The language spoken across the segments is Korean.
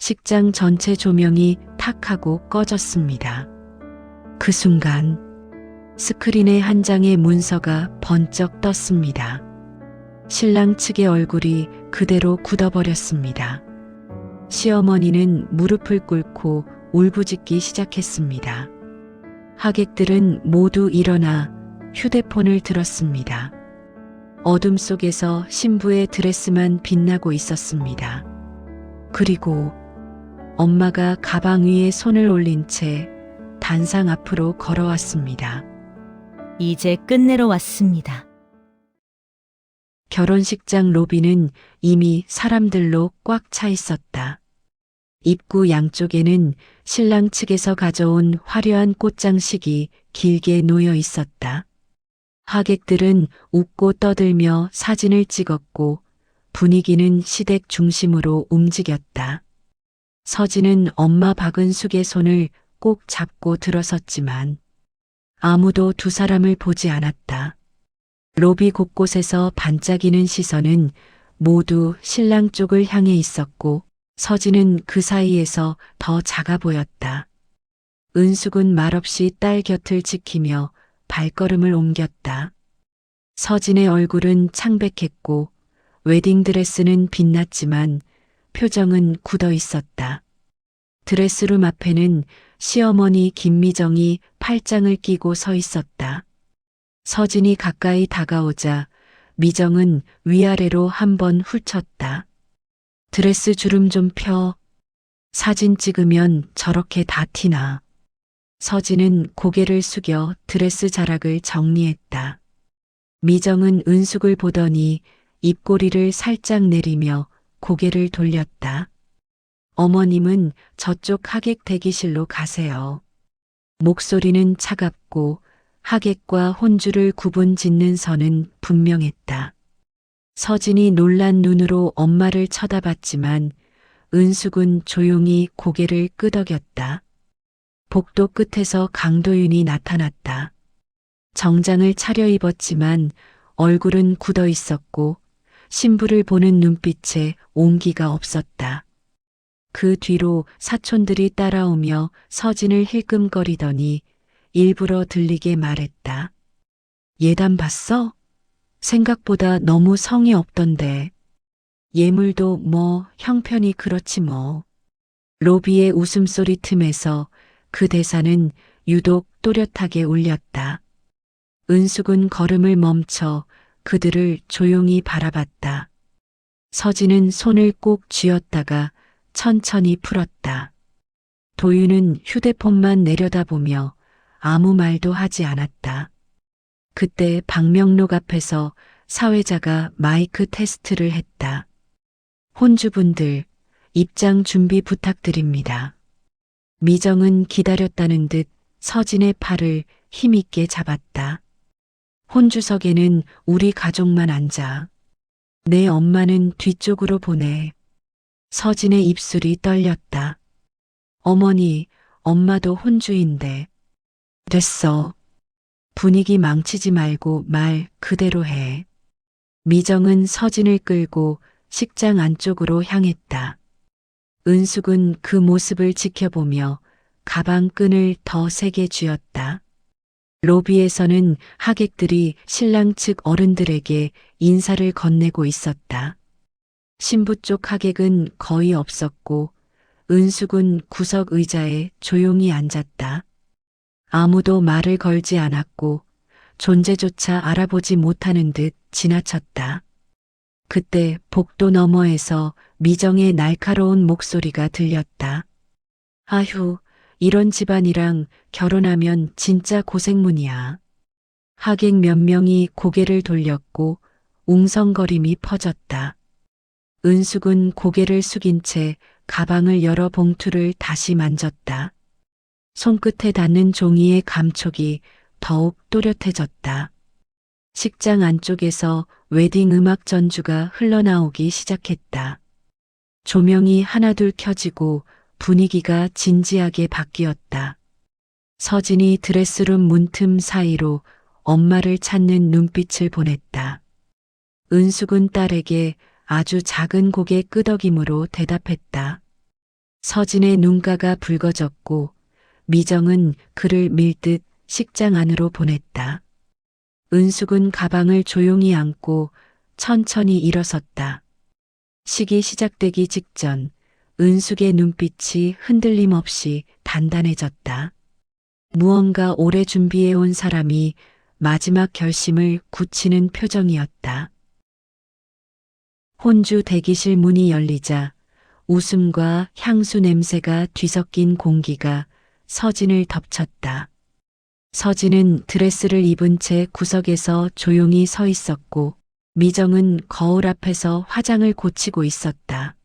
식장 전체 조명이 탁 하고 꺼졌습니다. 그 순간 스크린에 한 장의 문서가 번쩍 떴습니다. 신랑 측의 얼굴이 그대로 굳어버렸습니다. 시어머니는 무릎을 꿇고 울부짖기 시작했습니다. 하객들은 모두 일어나 휴대폰을 들었습니다. 어둠 속에서 신부의 드레스만 빛나고 있었습니다. 그리고 엄마가 가방 위에 손을 올린 채 단상 앞으로 걸어왔습니다. 이제 끝내러 왔습니다. 결혼식장 로비는 이미 사람들로 꽉 차 있었다. 입구 양쪽에는 신랑 측에서 가져온 화려한 꽃장식이 길게 놓여 있었다. 하객들은 웃고 떠들며 사진을 찍었고 분위기는 시댁 중심으로 움직였다. 서진은 엄마 박은숙의 손을 꼭 잡고 들어섰지만 아무도 두 사람을 보지 않았다. 로비 곳곳에서 반짝이는 시선은 모두 신랑 쪽을 향해 있었고 서진은 그 사이에서 더 작아 보였다. 은숙은 말없이 딸 곁을 지키며 발걸음을 옮겼다. 서진의 얼굴은 창백했고 웨딩드레스는 빛났지만 표정은 굳어 있었다. 드레스룸 앞에는 시어머니 김미정이 팔짱을 끼고 서 있었다. 서진이 가까이 다가오자 미정은 위아래로 한번 훑쳤다. 드레스 주름 좀 펴. 사진 찍으면 저렇게 다 티나. 서진은 고개를 숙여 드레스 자락을 정리했다. 미정은 은숙을 보더니 입꼬리를 살짝 내리며 고개를 돌렸다. 어머님은 저쪽 하객 대기실로 가세요. 목소리는 차갑고 하객과 혼주를 구분 짓는 선은 분명했다. 서진이 놀란 눈으로 엄마를 쳐다봤지만 은숙은 조용히 고개를 끄덕였다. 복도 끝에서 강도윤이 나타났다. 정장을 차려입었지만 얼굴은 굳어 있었고 신부를 보는 눈빛에 온기가 없었다. 그 뒤로 사촌들이 따라오며 서진을 힐끔거리더니 일부러 들리게 말했다. 예단 봤어? 생각보다 너무 성의 없던데. 예물도 뭐 형편이 그렇지 뭐. 로비의 웃음소리 틈에서 그 대사는 유독 또렷하게 울렸다. 은숙은 걸음을 멈춰 그들을 조용히 바라봤다. 서진은 손을 꼭 쥐었다가 천천히 풀었다. 도윤은 휴대폰만 내려다보며 아무 말도 하지 않았다. 그때 방명록 앞에서 사회자가 마이크 테스트를 했다. 혼주분들, 입장 준비 부탁드립니다. 미정은 기다렸다는 듯 서진의 팔을 힘있게 잡았다. 혼주석에는 우리 가족만 앉아. 내 엄마는 뒤쪽으로 보내. 서진의 입술이 떨렸다. 어머니, 엄마도 혼주인데. 됐어. 분위기 망치지 말고 말 그대로 해. 미정은 서진을 끌고 식장 안쪽으로 향했다. 은숙은 그 모습을 지켜보며 가방 끈을 더 세게 쥐었다. 로비에서는 하객들이 신랑 측 어른들에게 인사를 건네고 있었다. 신부 쪽 하객은 거의 없었고 은숙은 구석 의자에 조용히 앉았다. 아무도 말을 걸지 않았고 존재조차 알아보지 못하는 듯 지나쳤다. 그때 복도 너머에서 미정의 날카로운 목소리가 들렸다. 아휴, 이런 집안이랑 결혼하면 진짜 고생문이야. 하객 몇 명이 고개를 돌렸고 웅성거림이 퍼졌다. 은숙은 고개를 숙인 채 가방을 열어 봉투를 다시 만졌다. 손끝에 닿는 종이의 감촉이 더욱 또렷해졌다. 식장 안쪽에서 웨딩 음악 전주가 흘러나오기 시작했다. 조명이 하나둘 켜지고 분위기가 진지하게 바뀌었다. 서진이 드레스룸 문틈 사이로 엄마를 찾는 눈빛을 보냈다. 은숙은 딸에게 아주 작은 고개 끄덕임으로 대답했다. 서진의 눈가가 붉어졌고 미정은 그를 밀듯 식장 안으로 보냈다. 은숙은 가방을 조용히 안고 천천히 일어섰다. 식이 시작되기 직전 은숙의 눈빛이 흔들림 없이 단단해졌다. 무언가 오래 준비해온 사람이 마지막 결심을 굳히는 표정이었다. 혼주 대기실 문이 열리자 웃음과 향수 냄새가 뒤섞인 공기가 서진을 덮쳤다. 서진은 드레스를 입은 채 구석에서 조용히 서 있었고 미정은 거울 앞에서 화장을 고치고 있었다.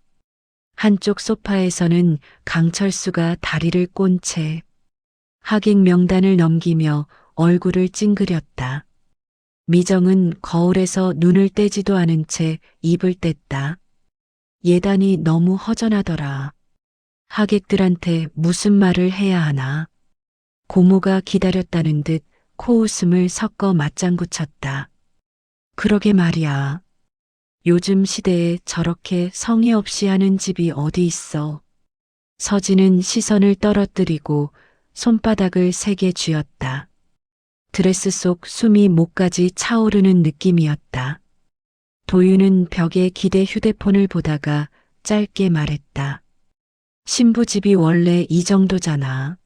한쪽 소파에서는 강철수가 다리를 꼰 채 하객 명단을 넘기며 얼굴을 찡그렸다. 미정은 거울에서 눈을 떼지도 않은 채 입을 뗐다. 예단이 너무 허전하더라. 하객들한테 무슨 말을 해야 하나. 고모가 기다렸다는 듯 코웃음을 섞어 맞장구 쳤다. 그러게 말이야. 요즘 시대에 저렇게 성의 없이 하는 집이 어디 있어. 서진은 시선을 떨어뜨리고 손바닥을 세게 쥐었다. 드레스 속 숨이 목까지 차오르는 느낌이었다. 도윤은 벽에 기대 휴대폰을 보다가 짧게 말했다. 신부 집이 원래 이 정도잖아.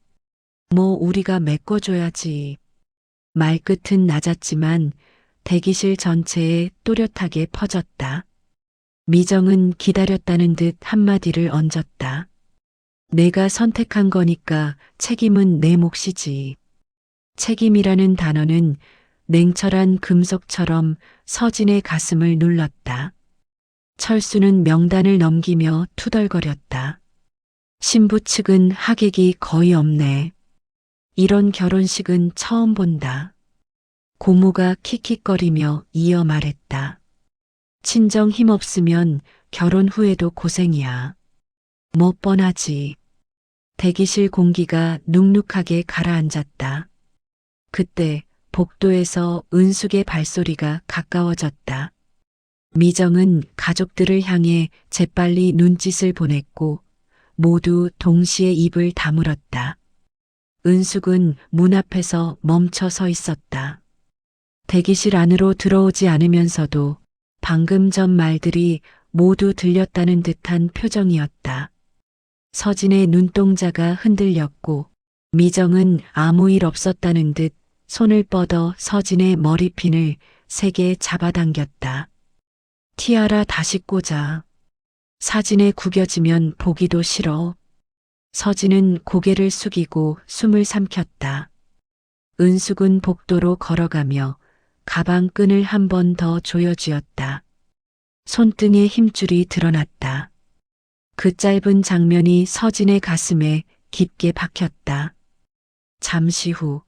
뭐 우리가 메꿔줘야지. 말끝은 낮았지만 대기실 전체에 또렷하게 퍼졌다. 미정은 기다렸다는 듯 한마디를 얹었다. 내가 선택한 거니까 책임은 내 몫이지. 책임이라는 단어는 냉철한 금속처럼 서진의 가슴을 눌렀다. 철수는 명단을 넘기며 투덜거렸다. 신부 측은 하객이 거의 없네. 이런 결혼식은 처음 본다. 고모가 킥킥거리며 이어 말했다. 친정 힘없으면 결혼 후에도 고생이야. 뭐 뻔하지. 대기실 공기가 눅눅하게 가라앉았다. 그때 복도에서 은숙의 발소리가 가까워졌다. 미정은 가족들을 향해 재빨리 눈짓을 보냈고 모두 동시에 입을 다물었다. 은숙은 문 앞에서 멈춰 서 있었다. 대기실 안으로 들어오지 않으면서도 방금 전 말들이 모두 들렸다는 듯한 표정이었다. 서진의 눈동자가 흔들렸고 미정은 아무 일 없었다는 듯 손을 뻗어 서진의 머리핀을 세게 잡아당겼다. 티아라 다시 꽂아. 사진에 구겨지면 보기도 싫어. 서진은 고개를 숙이고 숨을 삼켰다. 은숙은 복도로 걸어가며 가방 끈을 한 번 더 조여쥐었다. 손등에 힘줄이 드러났다. 그 짧은 장면이 서진의 가슴에 깊게 박혔다. 잠시 후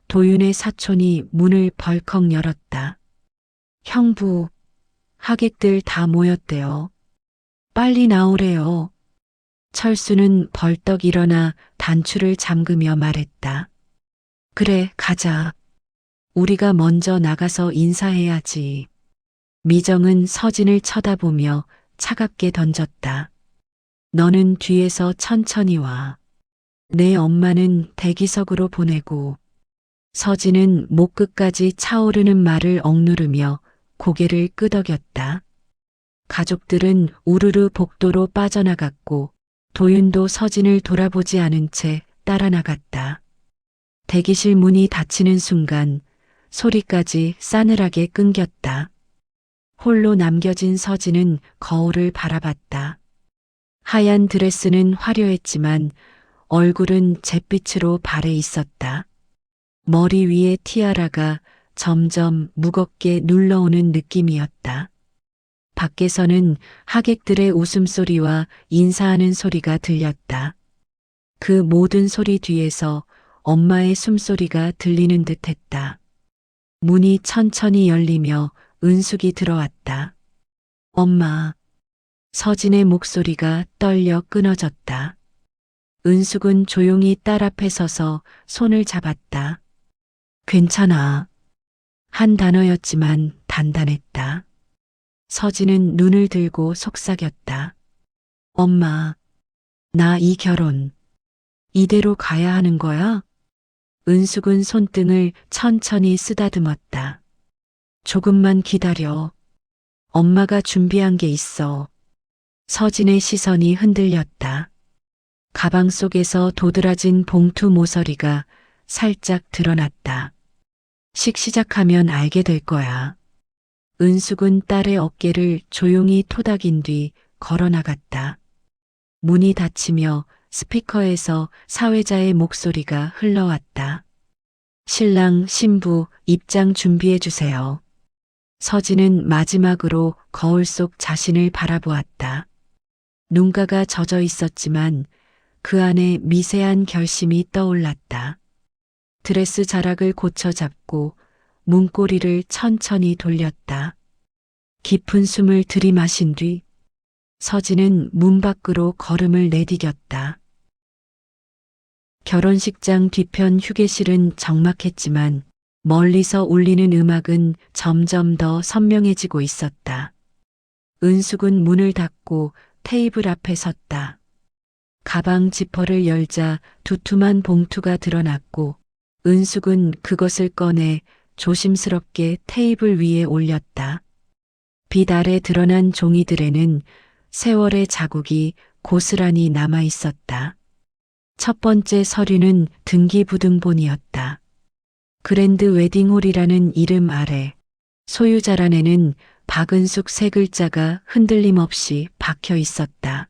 도윤의 사촌이 문을 벌컥 열었다. 형부, 하객들 다 모였대요. 빨리 나오래요. 철수는 벌떡 일어나 단추를 잠그며 말했다. 그래, 가자. 우리가 먼저 나가서 인사해야지. 미정은 서진을 쳐다보며 차갑게 던졌다. 너는 뒤에서 천천히 와. 내 엄마는 대기석으로 보내고. 서진은 목 끝까지 차오르는 말을 억누르며 고개를 끄덕였다. 가족들은 우르르 복도로 빠져나갔고 도윤도 서진을 돌아보지 않은 채 따라 나갔다. 대기실 문이 닫히는 순간 소리까지 싸늘하게 끊겼다. 홀로 남겨진 서진은 거울을 바라봤다. 하얀 드레스는 화려했지만 얼굴은 잿빛으로 발해 있었다. 머리 위에 티아라가 점점 무겁게 눌러오는 느낌이었다. 밖에서는 하객들의 웃음소리와 인사하는 소리가 들렸다. 그 모든 소리 뒤에서 엄마의 숨소리가 들리는 듯했다. 문이 천천히 열리며 은숙이 들어왔다. 엄마. 서진의 목소리가 떨려 끊어졌다. 은숙은 조용히 딸 앞에 서서 손을 잡았다. 괜찮아. 한 단어였지만 단단했다. 서진은 눈을 들고 속삭였다. 엄마, 나 이 결혼 이대로 가야 하는 거야? 은숙은 손등을 천천히 쓰다듬었다. 조금만 기다려. 엄마가 준비한 게 있어. 서진의 시선이 흔들렸다. 가방 속에서 도드라진 봉투 모서리가 살짝 드러났다. 시작하면 알게 될 거야. 은숙은 딸의 어깨를 조용히 토닥인 뒤 걸어 나갔다. 문이 닫히며 스피커에서 사회자의 목소리가 흘러왔다. 신랑, 신부 입장 준비해 주세요. 서진은 마지막으로 거울 속 자신을 바라보았다. 눈가가 젖어 있었지만 그 안에 미세한 결심이 떠올랐다. 드레스 자락을 고쳐 잡고 문고리를 천천히 돌렸다. 깊은 숨을 들이마신 뒤 서진은 문 밖으로 걸음을 내디뎠다. 결혼식장 뒤편 휴게실은 적막했지만 멀리서 울리는 음악은 점점 더 선명해지고 있었다. 은숙은 문을 닫고 테이블 앞에 섰다. 가방 지퍼를 열자 두툼한 봉투가 드러났고 은숙은 그것을 꺼내 조심스럽게 테이블 위에 올렸다. 빛 아래 드러난 종이들에는 세월의 자국이 고스란히 남아 있었다. 첫 번째 서류는 등기부등본이었다. 그랜드 웨딩홀이라는 이름 아래 소유자란에는 박은숙 세 글자가 흔들림 없이 박혀 있었다.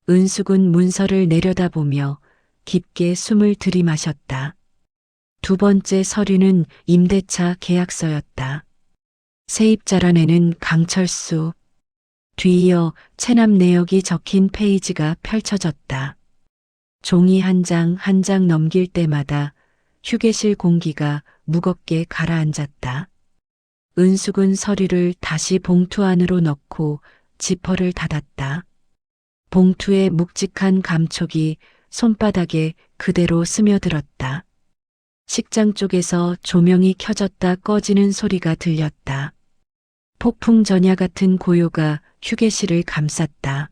은숙은 문서를 내려다보며 깊게 숨을 들이마셨다. 두 번째 서류는 임대차 계약서였다. 세입자란에는 강철수. 뒤이어 체납 내역이 적힌 페이지가 펼쳐졌다. 종이 한 장 한 장 넘길 때마다 휴게실 공기가 무겁게 가라앉았다. 은숙은 서류를 다시 봉투 안으로 넣고 지퍼를 닫았다. 봉투의 묵직한 감촉이 손바닥에 그대로 스며들었다. 식장 쪽에서 조명이 켜졌다 꺼지는 소리가 들렸다. 폭풍 전야 같은 고요가 휴게실을 감쌌다.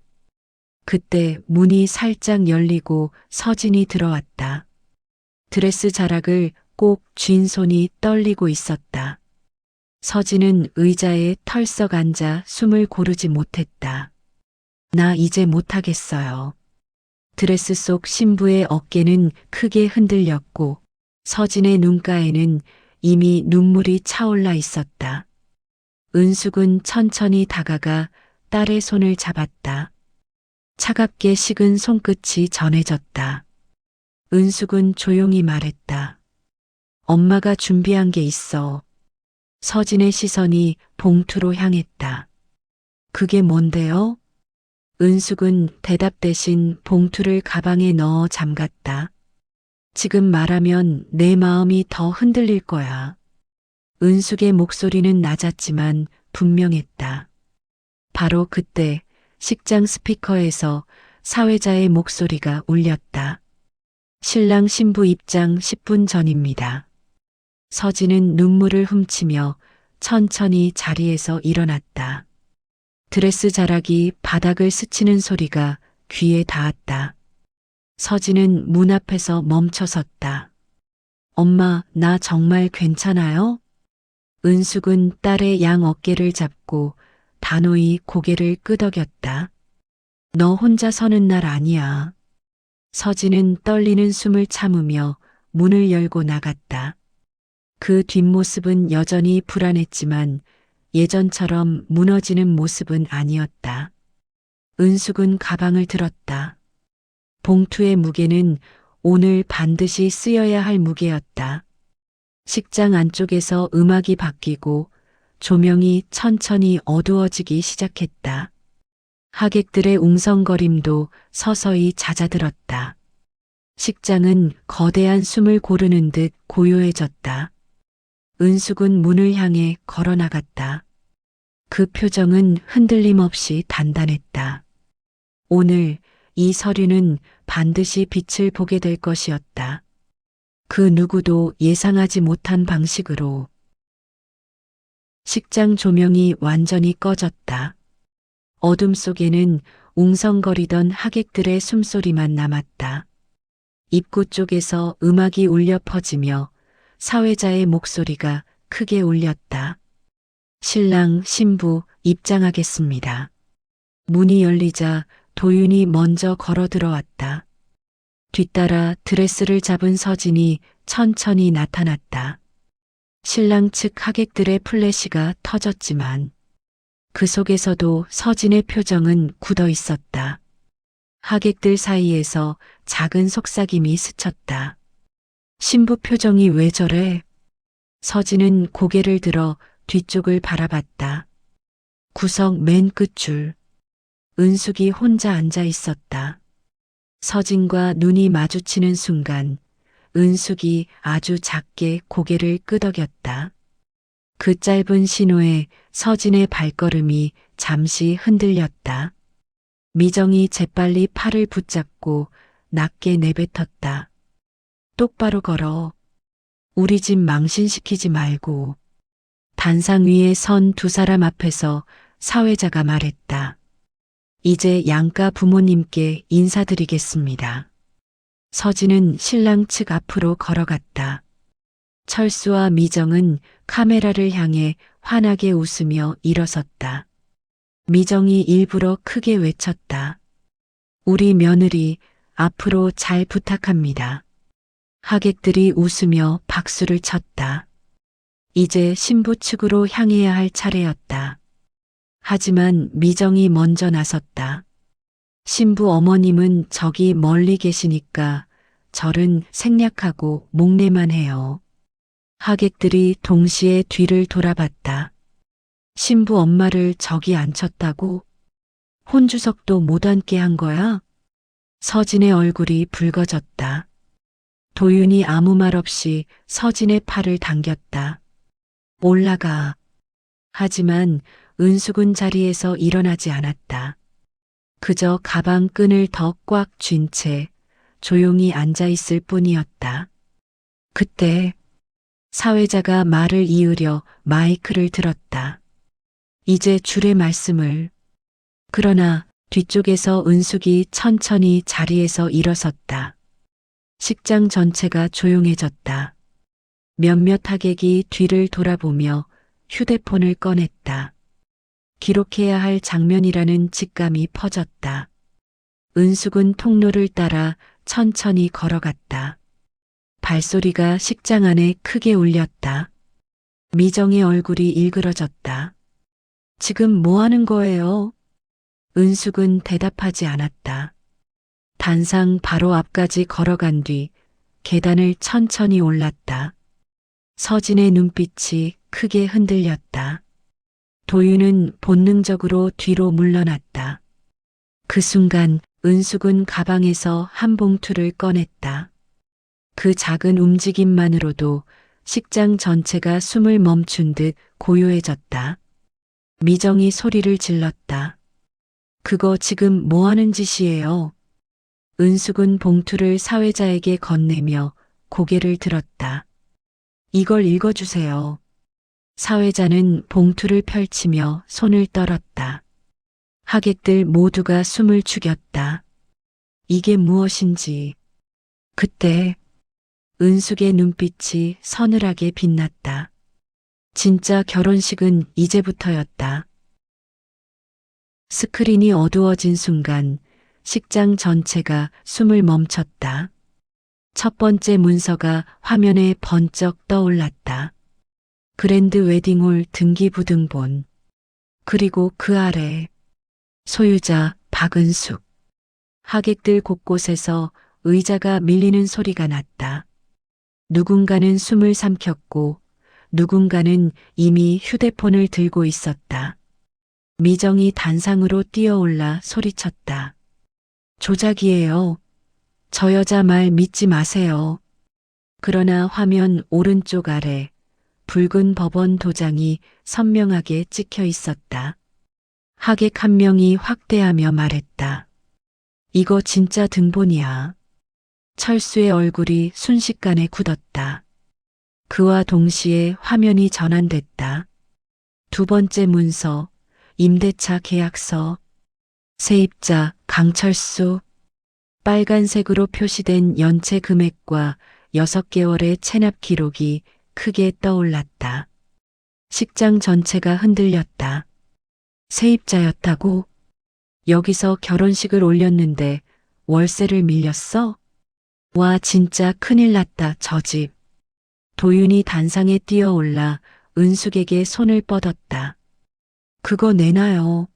그때 문이 살짝 열리고 서진이 들어왔다. 드레스 자락을 꼭 쥔 손이 떨리고 있었다. 서진은 의자에 털썩 앉아 숨을 고르지 못했다. 나 이제 못하겠어요. 드레스 속 신부의 어깨는 크게 흔들렸고 서진의 눈가에는 이미 눈물이 차올라 있었다. 은숙은 천천히 다가가 딸의 손을 잡았다. 차갑게 식은 손끝이 전해졌다. 은숙은 조용히 말했다. 엄마가 준비한 게 있어. 서진의 시선이 봉투로 향했다. 그게 뭔데요? 은숙은 대답 대신 봉투를 가방에 넣어 잠갔다. 지금 말하면 내 마음이 더 흔들릴 거야. 은숙의 목소리는 낮았지만 분명했다. 바로 그때 식장 스피커에서 사회자의 목소리가 울렸다. 신랑 신부 입장 10분 전입니다. 서진은 눈물을 훔치며 천천히 자리에서 일어났다. 드레스 자락이 바닥을 스치는 소리가 귀에 닿았다. 서진은 문 앞에서 멈춰섰다. 엄마, 나 정말 괜찮아요? 은숙은 딸의 양 어깨를 잡고 단호히 고개를 끄덕였다. 너 혼자 서는 날 아니야. 서진은 떨리는 숨을 참으며 문을 열고 나갔다. 그 뒷모습은 여전히 불안했지만 예전처럼 무너지는 모습은 아니었다. 은숙은 가방을 들었다. 봉투의 무게는 오늘 반드시 쓰여야 할 무게였다. 식장 안쪽에서 음악이 바뀌고 조명이 천천히 어두워지기 시작했다. 하객들의 웅성거림도 서서히 잦아들었다. 식장은 거대한 숨을 고르는 듯 고요해졌다. 은숙은 문을 향해 걸어 나갔다. 그 표정은 흔들림 없이 단단했다. 오늘 이 서류는 반드시 빛을 보게 될 것이었다. 그 누구도 예상하지 못한 방식으로. 식장 조명이 완전히 꺼졌다. 어둠 속에는 웅성거리던 하객들의 숨소리만 남았다. 입구 쪽에서 음악이 울려 퍼지며 사회자의 목소리가 크게 울렸다. 신랑, 신부 입장하겠습니다. 문이 열리자 도윤이 먼저 걸어 들어왔다. 뒤따라 드레스를 잡은 서진이 천천히 나타났다. 신랑 측 하객들의 플래시가 터졌지만 그 속에서도 서진의 표정은 굳어 있었다. 하객들 사이에서 작은 속삭임이 스쳤다. 신부 표정이 왜 저래? 서진은 고개를 들어 뒤쪽을 바라봤다. 구석 맨 끝줄. 은숙이 혼자 앉아 있었다. 서진과 눈이 마주치는 순간 은숙이 아주 작게 고개를 끄덕였다. 그 짧은 신호에 서진의 발걸음이 잠시 흔들렸다. 미정이 재빨리 팔을 붙잡고 낮게 내뱉었다. 똑바로 걸어. 우리 집 망신시키지 말고. 단상 위에 선 두 사람 앞에서 사회자가 말했다. 이제 양가 부모님께 인사드리겠습니다. 서진은 신랑 측 앞으로 걸어갔다. 철수와 미정은 카메라를 향해 환하게 웃으며 일어섰다. 미정이 일부러 크게 외쳤다. 우리 며느리 앞으로 잘 부탁합니다. 하객들이 웃으며 박수를 쳤다. 이제 신부 측으로 향해야 할 차례였다. 하지만 미정이 먼저 나섰다. 신부 어머님은 저기 멀리 계시니까 절은 생략하고 목례만 해요. 하객들이 동시에 뒤를 돌아봤다. 신부 엄마를 저기 앉혔다고? 혼주석도 못 앉게 한 거야? 서진의 얼굴이 붉어졌다. 도윤이 아무 말 없이 서진의 팔을 당겼다. 올라가. 하지만 은숙은 자리에서 일어나지 않았다. 그저 가방 끈을 더 꽉 쥔 채 조용히 앉아 있을 뿐이었다. 그때 사회자가 말을 이으려 마이크를 들었다. 이제 줄의 말씀을. 그러나 뒤쪽에서 은숙이 천천히 자리에서 일어섰다. 식장 전체가 조용해졌다. 몇몇 하객이 뒤를 돌아보며 휴대폰을 꺼냈다. 기록해야 할 장면이라는 직감이 퍼졌다. 은숙은 통로를 따라 천천히 걸어갔다. 발소리가 식장 안에 크게 울렸다. 미정의 얼굴이 일그러졌다. 지금 뭐 하는 거예요? 은숙은 대답하지 않았다. 단상 바로 앞까지 걸어간 뒤 계단을 천천히 올랐다. 서진의 눈빛이 크게 흔들렸다. 도윤은 본능적으로 뒤로 물러났다. 그 순간 은숙은 가방에서 한 봉투를 꺼냈다. 그 작은 움직임만으로도 식장 전체가 숨을 멈춘 듯 고요해졌다. 미정이 소리를 질렀다. 그거 지금 뭐 하는 짓이에요? 은숙은 봉투를 사회자에게 건네며 고개를 들었다. 이걸 읽어주세요. 사회자는 봉투를 펼치며 손을 떨었다. 하객들 모두가 숨을 죽였다. 이게 무엇인지. 그때 은숙의 눈빛이 서늘하게 빛났다. 진짜 결혼식은 이제부터였다. 스크린이 어두워진 순간 식장 전체가 숨을 멈췄다. 첫 번째 문서가 화면에 번쩍 떠올랐다. 그랜드 웨딩홀 등기부등본. 그리고 그 아래 소유자 박은숙. 하객들 곳곳에서 의자가 밀리는 소리가 났다. 누군가는 숨을 삼켰고 누군가는 이미 휴대폰을 들고 있었다. 미정이 단상으로 뛰어올라 소리쳤다. 조작이에요. 저 여자 말 믿지 마세요. 그러나 화면 오른쪽 아래 붉은 법원 도장이 선명하게 찍혀 있었다. 하객 한 명이 확대하며 말했다. 이거 진짜 등본이야. 철수의 얼굴이 순식간에 굳었다. 그와 동시에 화면이 전환됐다. 두 번째 문서, 임대차 계약서. 세입자 강철수. 빨간색으로 표시된 연체 금액과 6개월의 체납 기록이 크게 떠올랐다. 식장 전체가 흔들렸다. 세입자였다고? 여기서 결혼식을 올렸는데 월세를 밀렸어? 와, 진짜 큰일 났다, 저 집. 도윤이 단상에 뛰어올라 은숙에게 손을 뻗었다. 그거 내놔요.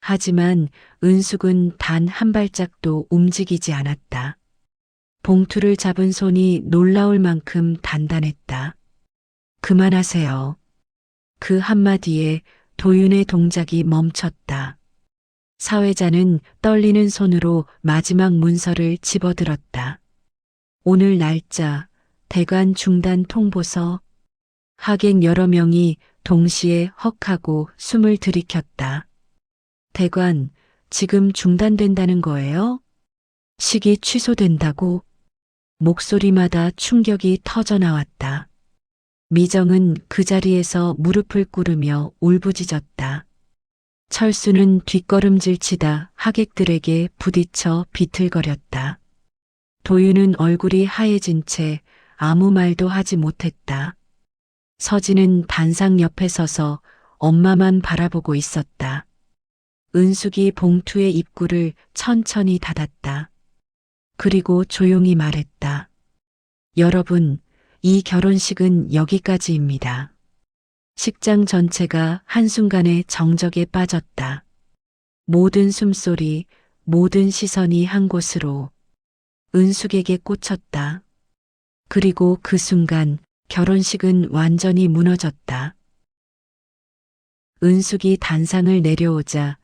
하지만 은숙은 단 한 발짝도 움직이지 않았다. 봉투를 잡은 손이 놀라울 만큼 단단했다. 그만하세요. 그 한마디에 도윤의 동작이 멈췄다. 사회자는 떨리는 손으로 마지막 문서를 집어들었다. 오늘 날짜, 대관 중단 통보서. 하객 여러 명이 동시에 헉하고 숨을 들이켰다. 대관, 지금 중단된다는 거예요? 식이 취소된다고? 목소리마다 충격이 터져 나왔다. 미정은 그 자리에서 무릎을 꿇으며 울부짖었다. 철수는 뒷걸음질 치다 하객들에게 부딪혀 비틀거렸다. 도윤은 얼굴이 하얘진 채 아무 말도 하지 못했다. 서진은 단상 옆에 서서 엄마만 바라보고 있었다. 은숙이 봉투의 입구를 천천히 닫았다. 그리고 조용히 말했다. 여러분, 이 결혼식은 여기까지입니다. 식장 전체가 한순간에 정적에 빠졌다. 모든 숨소리, 모든 시선이 한 곳으로 은숙에게 꽂혔다. 그리고 그 순간 결혼식은 완전히 무너졌다. 은숙이 단상을 내려오자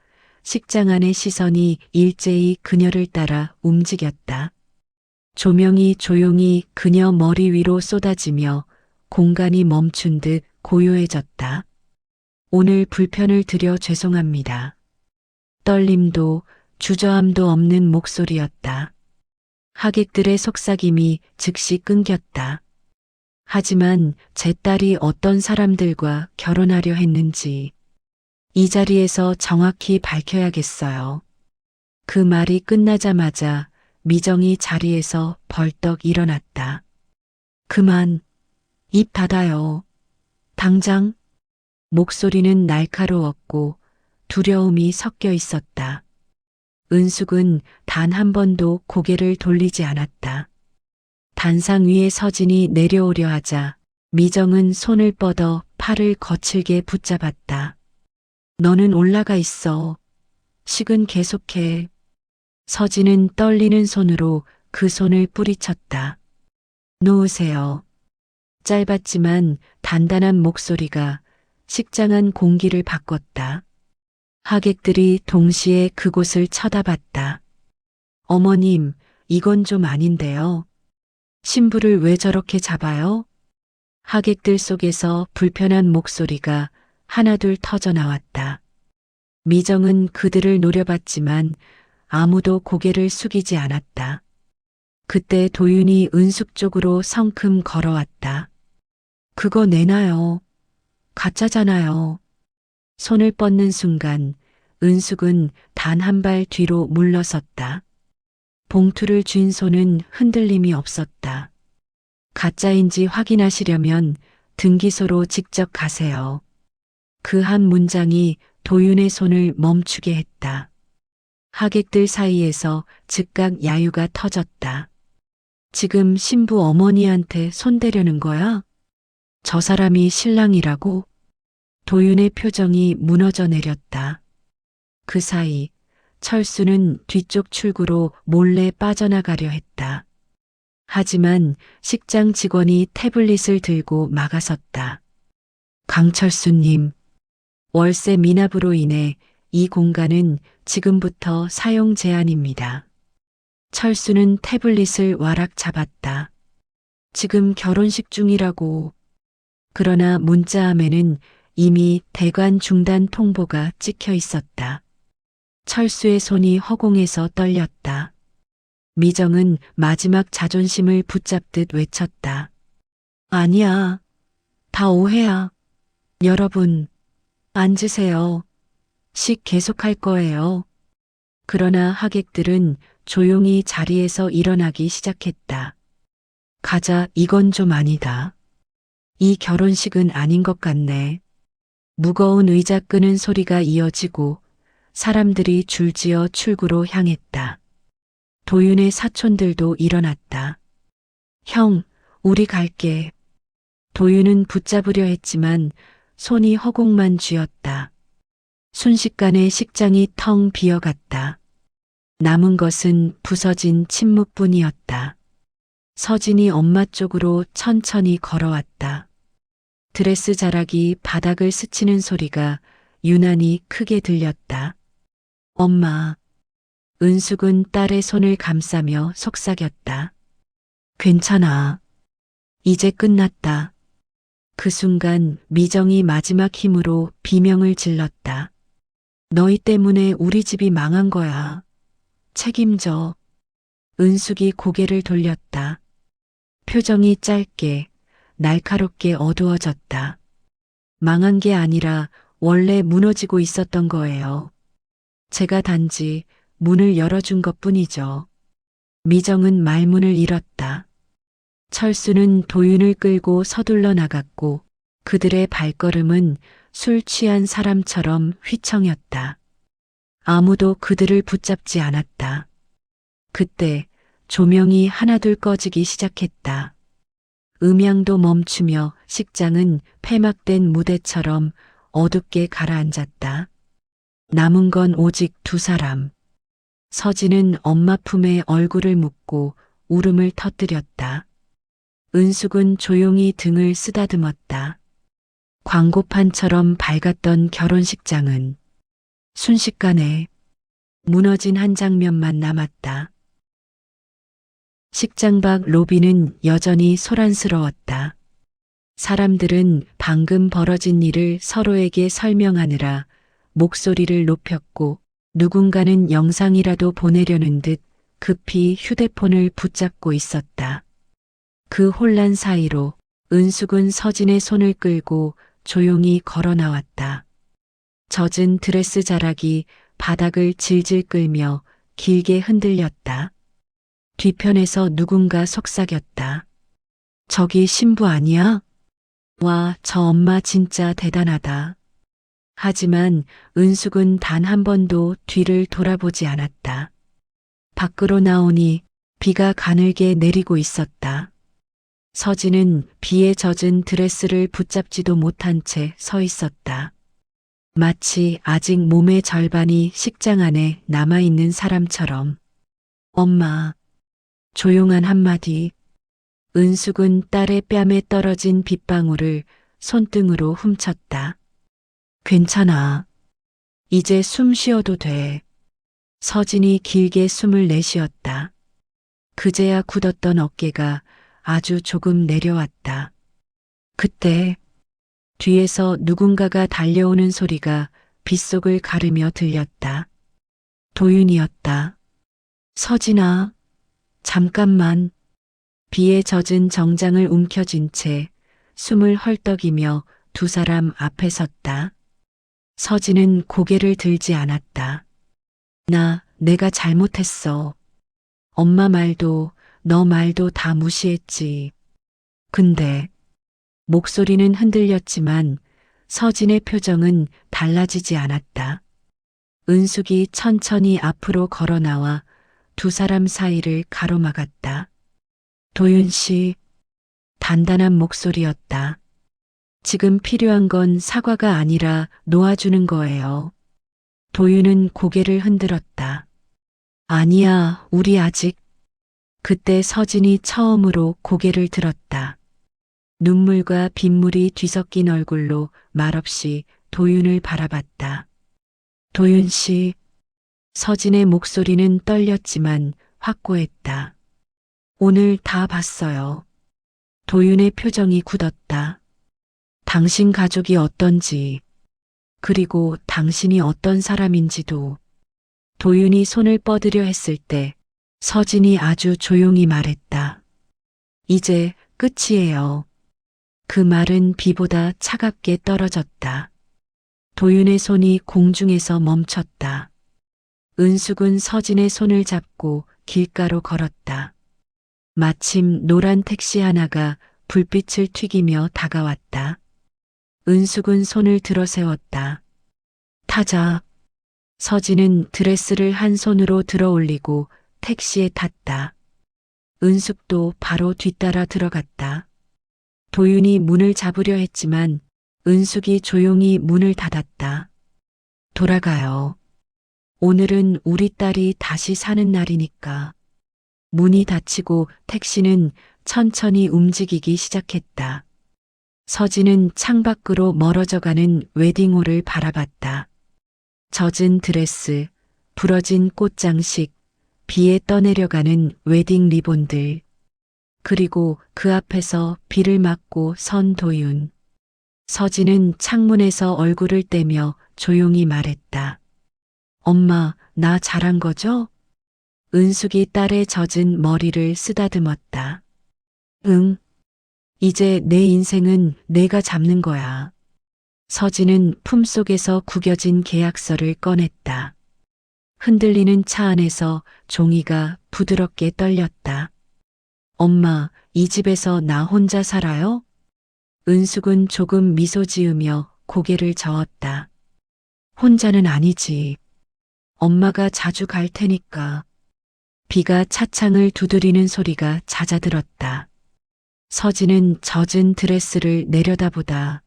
식장 안의 시선이 일제히 그녀를 따라 움직였다. 조명이 조용히 그녀 머리 위로 쏟아지며 공간이 멈춘 듯 고요해졌다. 오늘 불편을 드려 죄송합니다. 떨림도 주저함도 없는 목소리였다. 하객들의 속삭임이 즉시 끊겼다. 하지만 제 딸이 어떤 사람들과 결혼하려 했는지 이 자리에서 정확히 밝혀야겠어요. 그 말이 끝나자마자 미정이 자리에서 벌떡 일어났다. 그만, 입 닫아요. 당장. 목소리는 날카로웠고 두려움이 섞여 있었다. 은숙은 단 한 번도 고개를 돌리지 않았다. 단상 위에 서진이 내려오려 하자 미정은 손을 뻗어 팔을 거칠게 붙잡았다. 너는 올라가 있어. 식은 계속해. 서진은 떨리는 손으로 그 손을 뿌리쳤다. 놓으세요. 짧았지만 단단한 목소리가 식장한 공기를 바꿨다. 하객들이 동시에 그곳을 쳐다봤다. 어머님, 이건 좀 아닌데요. 신부를 왜 저렇게 잡아요? 하객들 속에서 불편한 목소리가 하나둘 터져 나왔다. 미정은 그들을 노려봤지만 아무도 고개를 숙이지 않았다. 그때 도윤이 은숙 쪽으로 성큼 걸어왔다. 그거 내놔요. 가짜잖아요. 손을 뻗는 순간 은숙은 단 한 발 뒤로 물러섰다. 봉투를 쥔 손은 흔들림이 없었다. 가짜인지 확인하시려면 등기소로 직접 가세요. 그 한 문장이 도윤의 손을 멈추게 했다. 하객들 사이에서 즉각 야유가 터졌다. 지금 신부 어머니한테 손대려는 거야? 저 사람이 신랑이라고? 도윤의 표정이 무너져 내렸다. 그 사이 철수는 뒤쪽 출구로 몰래 빠져나가려 했다. 하지만 식장 직원이 태블릿을 들고 막아섰다. 강철수님, 월세 미납으로 인해 이 공간은 지금부터 사용 제한입니다. 철수는 태블릿을 와락 잡았다. 지금 결혼식 중이라고. 그러나 문자함에는 이미 대관 중단 통보가 찍혀 있었다. 철수의 손이 허공에서 떨렸다. 미정은 마지막 자존심을 붙잡듯 외쳤다. 아니야. 다 오해야. 여러분, 앉으세요. 식 계속할 거예요. 그러나 하객들은 조용히 자리에서 일어나기 시작했다. 가자, 이건 좀 아니다. 이 결혼식은 아닌 것 같네. 무거운 의자 끄는 소리가 이어지고 사람들이 줄지어 출구로 향했다. 도윤의 사촌들도 일어났다. 형, 우리 갈게. 도윤은 붙잡으려 했지만 손이 허공만 쥐었다. 순식간에 식장이 텅 비어갔다. 남은 것은 부서진 침묵뿐이었다. 서진이 엄마 쪽으로 천천히 걸어왔다. 드레스 자락이 바닥을 스치는 소리가 유난히 크게 들렸다. 엄마. 은숙은 딸의 손을 감싸며 속삭였다. 괜찮아. 이제 끝났다. 그 순간 미정이 마지막 힘으로 비명을 질렀다. 너희 때문에 우리 집이 망한 거야. 책임져. 은숙이 고개를 돌렸다. 표정이 짧게, 날카롭게 어두워졌다. 망한 게 아니라 원래 무너지고 있었던 거예요. 제가 단지 문을 열어준 것 뿐이죠. 미정은 말문을 잃었다. 철수는 도윤을 끌고 서둘러 나갔고 그들의 발걸음은 술 취한 사람처럼 휘청였다. 아무도 그들을 붙잡지 않았다. 그때 조명이 하나둘 꺼지기 시작했다. 음향도 멈추며 식장은 폐막된 무대처럼 어둡게 가라앉았다. 남은 건 오직 두 사람. 서진은 엄마 품에 얼굴을 묻고 울음을 터뜨렸다. 은숙은 조용히 등을 쓰다듬었다. 광고판처럼 밝았던 결혼식장은 순식간에 무너진 한 장면만 남았다. 식장 밖 로비는 여전히 소란스러웠다. 사람들은 방금 벌어진 일을 서로에게 설명하느라 목소리를 높였고 누군가는 영상이라도 보내려는 듯 급히 휴대폰을 붙잡고 있었다. 그 혼란 사이로 은숙은 서진의 손을 끌고 조용히 걸어 나왔다. 젖은 드레스 자락이 바닥을 질질 끌며 길게 흔들렸다. 뒤편에서 누군가 속삭였다. 저기 신부 아니야? 와, 저 엄마 진짜 대단하다. 하지만 은숙은 단 한 번도 뒤를 돌아보지 않았다. 밖으로 나오니 비가 가늘게 내리고 있었다. 서진은 비에 젖은 드레스를 붙잡지도 못한 채 서 있었다. 마치 아직 몸의 절반이 식장 안에 남아있는 사람처럼. 엄마. 조용한 한마디. 은숙은 딸의 뺨에 떨어진 빗방울을 손등으로 훔쳤다. 괜찮아. 이제 숨 쉬어도 돼. 서진이 길게 숨을 내쉬었다. 그제야 굳었던 어깨가 아주 조금 내려왔다. 그때 뒤에서 누군가가 달려오는 소리가 빗속을 가르며 들렸다. 도윤이었다. 서진아, 잠깐만. 비에 젖은 정장을 움켜쥔 채 숨을 헐떡이며 두 사람 앞에 섰다. 서진은 고개를 들지 않았다. 내가 잘못했어. 엄마 말도 너 말도 다 무시했지. 근데 목소리는 흔들렸지만 서진의 표정은 달라지지 않았다. 은숙이 천천히 앞으로 걸어 나와 두 사람 사이를 가로막았다. 도윤 씨, 단단한 목소리였다. 지금 필요한 건 사과가 아니라 놓아주는 거예요. 도윤은 고개를 흔들었다. 아니야, 우리 아직. 그때 서진이 처음으로 고개를 들었다. 눈물과 빗물이 뒤섞인 얼굴로 말없이 도윤을 바라봤다. 도윤 씨, 서진의 목소리는 떨렸지만 확고했다. 오늘 다 봤어요. 도윤의 표정이 굳었다. 당신 가족이 어떤지, 그리고 당신이 어떤 사람인지도. 도윤이 손을 뻗으려 했을 때 서진이 아주 조용히 말했다. 이제 끝이에요. 그 말은 비보다 차갑게 떨어졌다. 도윤의 손이 공중에서 멈췄다. 은숙은 서진의 손을 잡고 길가로 걸었다. 마침 노란 택시 하나가 불빛을 튀기며 다가왔다. 은숙은 손을 들어세웠다. 타자. 서진은 드레스를 한 손으로 들어 올리고 택시에 탔다. 은숙도 바로 뒤따라 들어갔다. 도윤이 문을 잡으려 했지만 은숙이 조용히 문을 닫았다. 돌아가요. 오늘은 우리 딸이 다시 사는 날이니까. 문이 닫히고 택시는 천천히 움직이기 시작했다. 서진은 창밖으로 멀어져가는 웨딩홀을 바라봤다. 젖은 드레스, 부러진 꽃장식, 비에 떠내려가는 웨딩 리본들. 그리고 그 앞에서 비를 맞고 선 도윤. 서진은 창문에서 얼굴을 떼며 조용히 말했다. 엄마, 나 잘한 거죠? 은숙이 딸의 젖은 머리를 쓰다듬었다. 응. 이제 내 인생은 내가 잡는 거야. 서진은 품속에서 구겨진 계약서를 꺼냈다. 흔들리는 차 안에서 종이가 부드럽게 떨렸다. 엄마, 이 집에서 나 혼자 살아요? 은숙은 조금 미소 지으며 고개를 저었다. 혼자는 아니지. 엄마가 자주 갈 테니까. 비가 차창을 두드리는 소리가 잦아들었다. 서진은 젖은 드레스를 내려다보다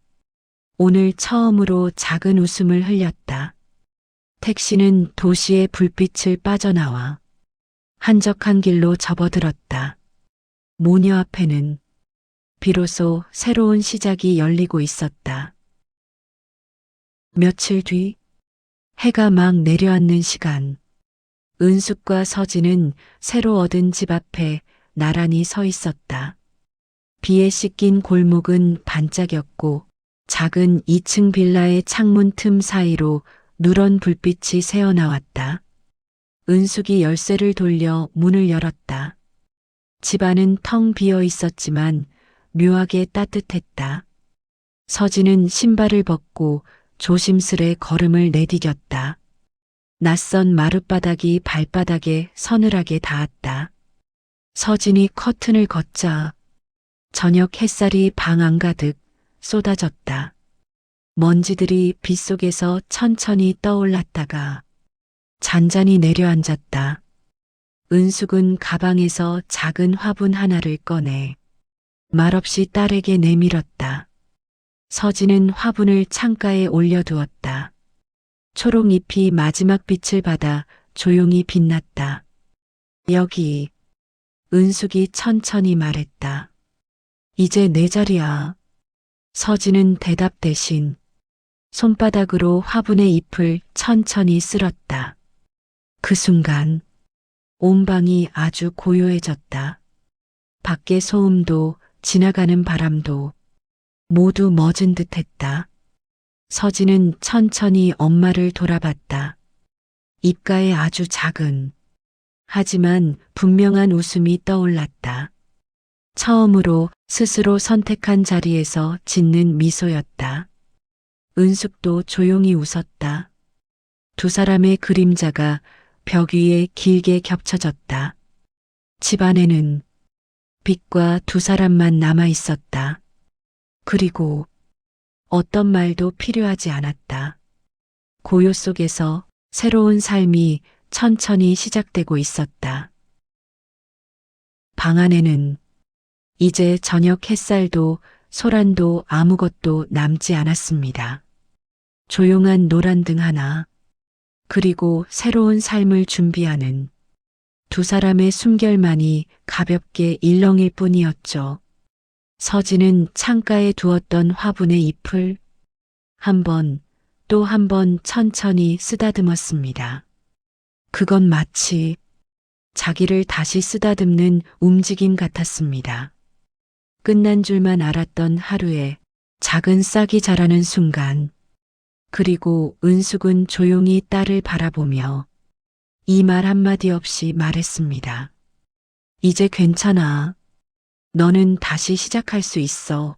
오늘 처음으로 작은 웃음을 흘렸다. 택시는 도시의 불빛을 빠져나와 한적한 길로 접어들었다. 모녀 앞에는 비로소 새로운 시작이 열리고 있었다. 며칠 뒤 해가 막 내려앉는 시간, 은숙과 서진은 새로 얻은 집 앞에 나란히 서 있었다. 비에 씻긴 골목은 반짝였고 작은 2층 빌라의 창문 틈 사이로 누런 불빛이 새어나왔다. 은숙이 열쇠를 돌려 문을 열었다. 집 안은 텅 비어 있었지만 묘하게 따뜻했다. 서진은 신발을 벗고 조심스레 걸음을 내디뎠다. 낯선 마룻바닥이 발바닥에 서늘하게 닿았다. 서진이 커튼을 걷자 저녁 햇살이 방 안가득 쏟아졌다. 먼지들이 빗속에서 천천히 떠올랐다가 잔잔히 내려앉았다. 은숙은 가방에서 작은 화분 하나를 꺼내 말없이 딸에게 내밀었다. 서진은 화분을 창가에 올려두었다. 초록잎이 마지막 빛을 받아 조용히 빛났다. 여기. 은숙이 천천히 말했다. 이제 내 자리야. 서진은 대답 대신 손바닥으로 화분의 잎을 천천히 쓸었다. 그 순간 온 방이 아주 고요해졌다. 밖의 소음도 지나가는 바람도 모두 멎은 듯했다. 서진은 천천히 엄마를 돌아봤다. 입가에 아주 작은 하지만 분명한 웃음이 떠올랐다. 처음으로 스스로 선택한 자리에서 짓는 미소였다. 은숙도 조용히 웃었다. 두 사람의 그림자가 벽 위에 길게 겹쳐졌다. 집 안에는 빛과 두 사람만 남아 있었다. 그리고 어떤 말도 필요하지 않았다. 고요 속에서 새로운 삶이 천천히 시작되고 있었다. 방 안에는 이제 저녁 햇살도 소란도 아무것도 남지 않았습니다. 조용한 노란 등 하나, 그리고 새로운 삶을 준비하는 두 사람의 숨결만이 가볍게 일렁일 뿐이었죠. 서진은 창가에 두었던 화분의 잎을 한 번, 또 한 번 천천히 쓰다듬었습니다. 그건 마치 자기를 다시 쓰다듬는 움직임 같았습니다. 끝난 줄만 알았던 하루에 작은 싹이 자라는 순간, 그리고 은숙은 조용히 딸을 바라보며 이 말 한마디 없이 말했습니다. 이제 괜찮아. 너는 다시 시작할 수 있어.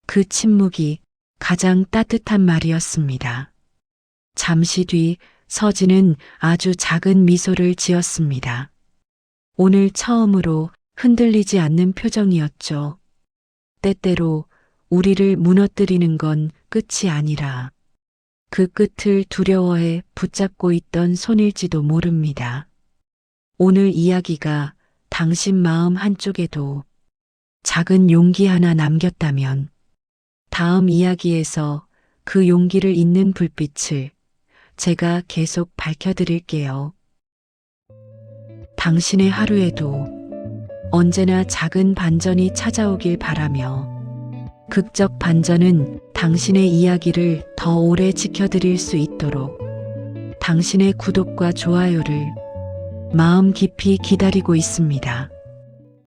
그 침묵이 가장 따뜻한 말이었습니다. 잠시 뒤 서진은 아주 작은 미소를 지었습니다. 오늘 처음으로 흔들리지 않는 표정이었죠. 때때로 우리를 무너뜨리는 건 끝이 아니라 그 끝을 두려워해 붙잡고 있던 손일지도 모릅니다. 오늘 이야기가 당신 마음 한쪽에도 작은 용기 하나 남겼다면 다음 이야기에서 그 용기를 잇는 불빛을 제가 계속 밝혀드릴게요. 당신의 하루에도 언제나 작은 반전이 찾아오길 바라며 극적 반전은 당신의 이야기를 더 오래 지켜드릴 수 있도록 당신의 구독과 좋아요를 마음 깊이 기다리고 있습니다.